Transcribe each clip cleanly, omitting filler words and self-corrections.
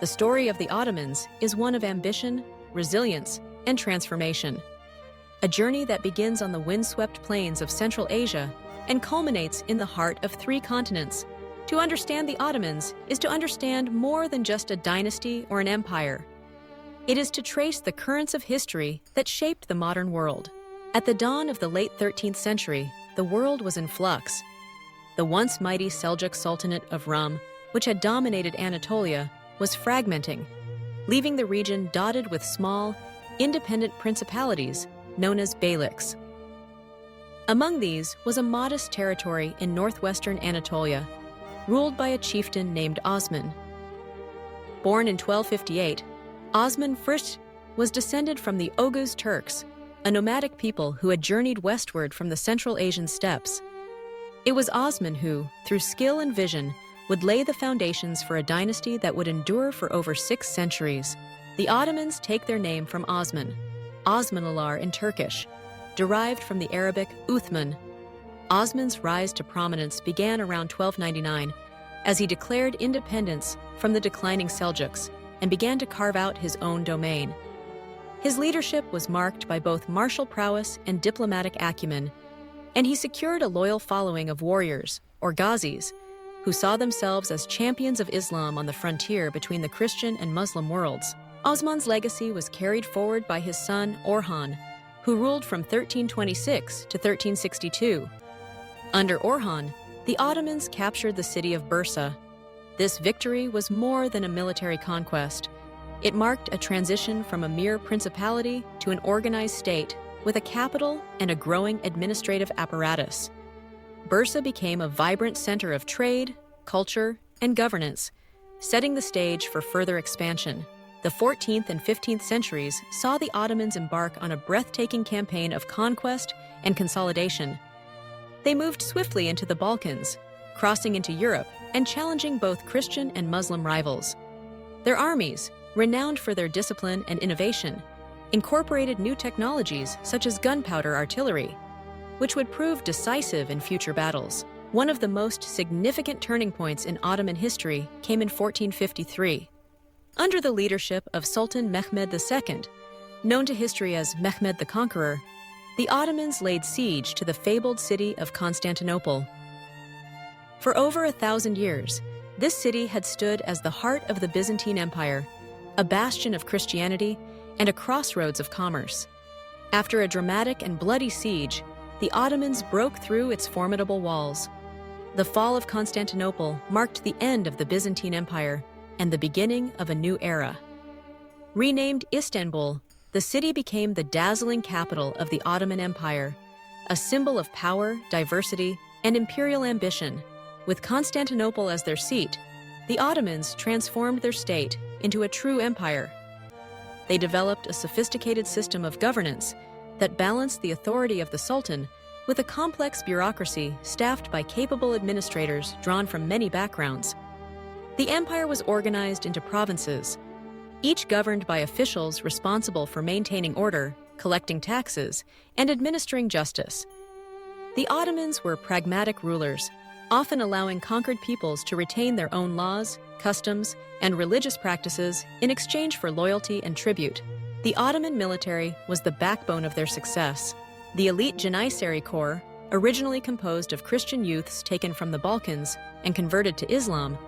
The story of the Ottomans is one of ambition, resilience, and transformation. A journey that begins on the windswept plains of Central Asia and culminates in the heart of 3 continents. To understand the Ottomans is to understand more than just a dynasty or an empire. It is to trace the currents of history that shaped the modern world. At the dawn of the late 13th century, the world was in flux. The once mighty Seljuk Sultanate of Rum, which had dominated Anatolia, was fragmenting, leaving the region dotted with small, independent principalities known as beyliks. Among these was a modest territory in northwestern Anatolia, ruled by a chieftain named Osman. Born in 1258, Osman first was descended from the Oghuz Turks, a nomadic people who had journeyed westward from the Central Asian steppes. It was Osman who, through skill and vision, would lay the foundations for a dynasty that would endure for over 6 centuries. The Ottomans take their name from Osman, Osmanalar in Turkish, derived from the Arabic Uthman. Osman's rise to prominence began around 1299 as he declared independence from the declining Seljuks and began to carve out his own domain. His leadership was marked by both martial prowess and diplomatic acumen, and he secured a loyal following of warriors, or Ghazis, who saw themselves as champions of Islam on the frontier between the Christian and Muslim worlds. Osman's legacy was carried forward by his son Orhan, who ruled from 1326 to 1362. Under Orhan, the Ottomans captured the city of Bursa. This victory was more than a military conquest. It marked a transition from a mere principality to an organized state with a capital and a growing administrative apparatus. Bursa became a vibrant center of trade, culture, and governance, setting the stage for further expansion. The 14th and 15th centuries saw the Ottomans embark on a breathtaking campaign of conquest and consolidation. They moved swiftly into the Balkans, crossing into Europe and challenging both Christian and Muslim rivals. Their armies, renowned for their discipline and innovation, incorporated new technologies such as gunpowder artillery, which would prove decisive in future battles. One of the most significant turning points in Ottoman history came in 1453. Under the leadership of Sultan Mehmed II, known to history as Mehmed the Conqueror, the Ottomans laid siege to the fabled city of Constantinople. For over 1,000 years, this city had stood as the heart of the Byzantine Empire, a bastion of Christianity and a crossroads of commerce. After a dramatic and bloody siege, the Ottomans broke through its formidable walls. The fall of Constantinople marked the end of the Byzantine Empire and the beginning of a new era. Renamed Istanbul, the city became the dazzling capital of the Ottoman Empire, a symbol of power, diversity, and imperial ambition. With Constantinople as their seat, the Ottomans transformed their state into a true empire. They developed a sophisticated system of governance that balanced the authority of the Sultan with a complex bureaucracy staffed by capable administrators drawn from many backgrounds. The empire was organized into provinces, each governed by officials responsible for maintaining order, collecting taxes, and administering justice. The Ottomans were pragmatic rulers, often allowing conquered peoples to retain their own laws, customs, and religious practices in exchange for loyalty and tribute. The Ottoman military was the backbone of their success. The elite Janissary Corps, originally composed of Christian youths taken from the Balkans and converted to Islam,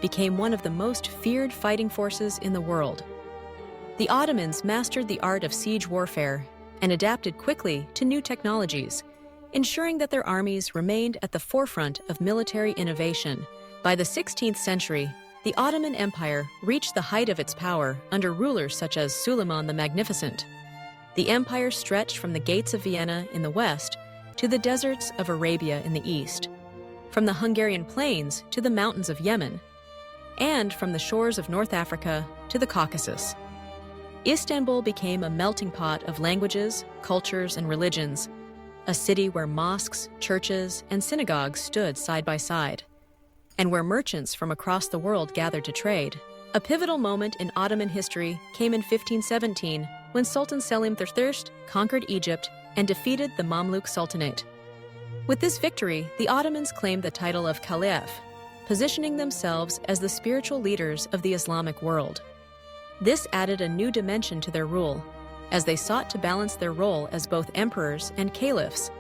became one of the most feared fighting forces in the world. The Ottomans mastered the art of siege warfare and adapted quickly to new technologies, ensuring that their armies remained at the forefront of military innovation. By the 16th century, the Ottoman Empire reached the height of its power under rulers such as Suleiman the Magnificent. The empire stretched from the gates of Vienna in the west to the deserts of Arabia in the east, from the Hungarian plains to the mountains of Yemen, and from the shores of North Africa to the Caucasus. Istanbul became a melting pot of languages, cultures, and religions, a city where mosques, churches, and synagogues stood side by side, and where merchants from across the world gathered to trade. A pivotal moment in Ottoman history came in 1517 when Sultan Selim III conquered Egypt and defeated the Mamluk Sultanate. With this victory, the Ottomans claimed the title of Caliph, positioning themselves as the spiritual leaders of the Islamic world. This added a new dimension to their rule, as they sought to balance their role as both emperors and caliphs,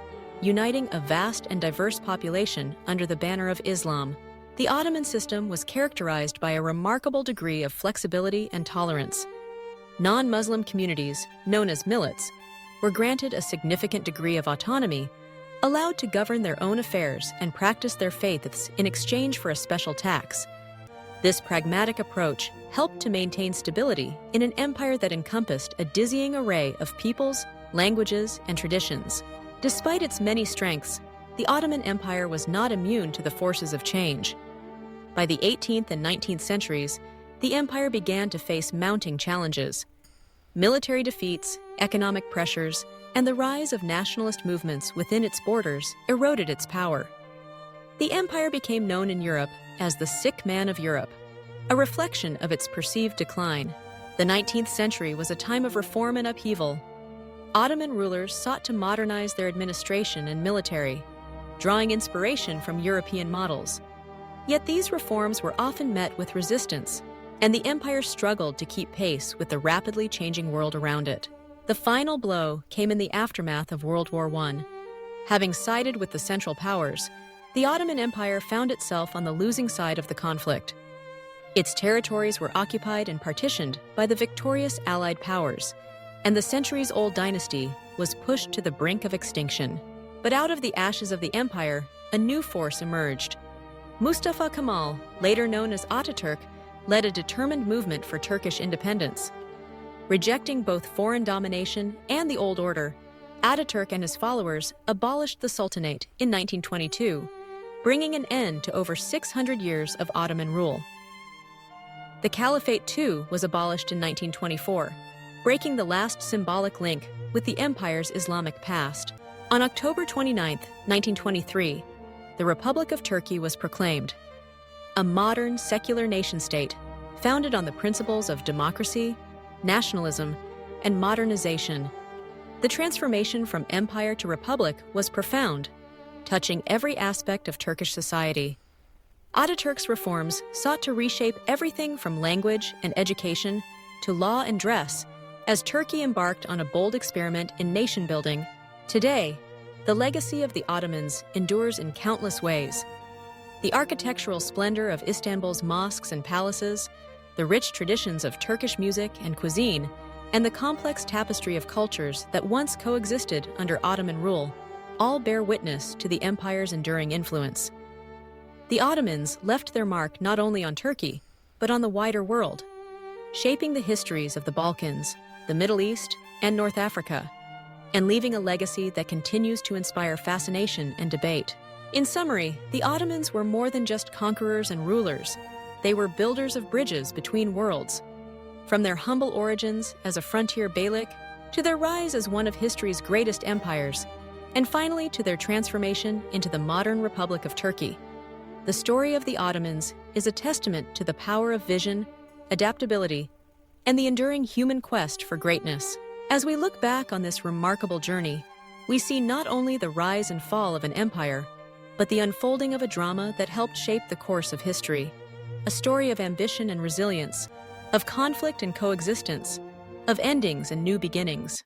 uniting a vast and diverse population under the banner of Islam. The Ottoman system was characterized by a remarkable degree of flexibility and tolerance. Non-Muslim communities, known as millets, were granted a significant degree of autonomy, allowed to govern their own affairs and practice their faiths in exchange for a special tax. This pragmatic approach helped to maintain stability in an empire that encompassed a dizzying array of peoples, languages, and traditions. Despite its many strengths, the Ottoman Empire was not immune to the forces of change. By the 18th and 19th centuries, the empire began to face mounting challenges. Military defeats, economic pressures, and the rise of nationalist movements within its borders eroded its power. The empire became known in Europe as the sick man of Europe, a reflection of its perceived decline. The 19th century was a time of reform and upheaval. Ottoman rulers sought to modernize their administration and military, drawing inspiration from European models. Yet these reforms were often met with resistance, and the empire struggled to keep pace with the rapidly changing world around it. The final blow came in the aftermath of World War I. Having sided with the Central Powers, the Ottoman Empire found itself on the losing side of the conflict. Its territories were occupied and partitioned by the victorious Allied powers, and the centuries-old dynasty was pushed to the brink of extinction. But out of the ashes of the empire, a new force emerged. Mustafa Kemal, later known as Ataturk, led a determined movement for Turkish independence. Rejecting both foreign domination and the old order, Ataturk and his followers abolished the Sultanate in 1922, bringing an end to over 600 years of Ottoman rule. The Caliphate, too, was abolished in 1924, breaking the last symbolic link with the empire's Islamic past. On October 29, 1923, the Republic of Turkey was proclaimed, a modern secular nation-state founded on the principles of democracy, nationalism, and modernization. The transformation from empire to republic was profound, touching every aspect of Turkish society. Ataturk's reforms sought to reshape everything from language and education to law and dress, as Turkey embarked on a bold experiment in nation-building. Today, the legacy of the Ottomans endures in countless ways. The architectural splendor of Istanbul's mosques and palaces, the rich traditions of Turkish music and cuisine, and the complex tapestry of cultures that once coexisted under Ottoman rule, all bear witness to the empire's enduring influence. The Ottomans left their mark not only on Turkey, but on the wider world, shaping the histories of the Balkans, the Middle East, and North Africa, and leaving a legacy that continues to inspire fascination and debate. In summary, the Ottomans were more than just conquerors and rulers. They were builders of bridges between worlds. From their humble origins as a frontier beylik, to their rise as one of history's greatest empires, and finally to their transformation into the modern Republic of Turkey. The story of the Ottomans is a testament to the power of vision, adaptability, and the enduring human quest for greatness. As we look back on this remarkable journey, we see not only the rise and fall of an empire, but the unfolding of a drama that helped shape the course of history. A story of ambition and resilience, of conflict and coexistence, of endings and new beginnings.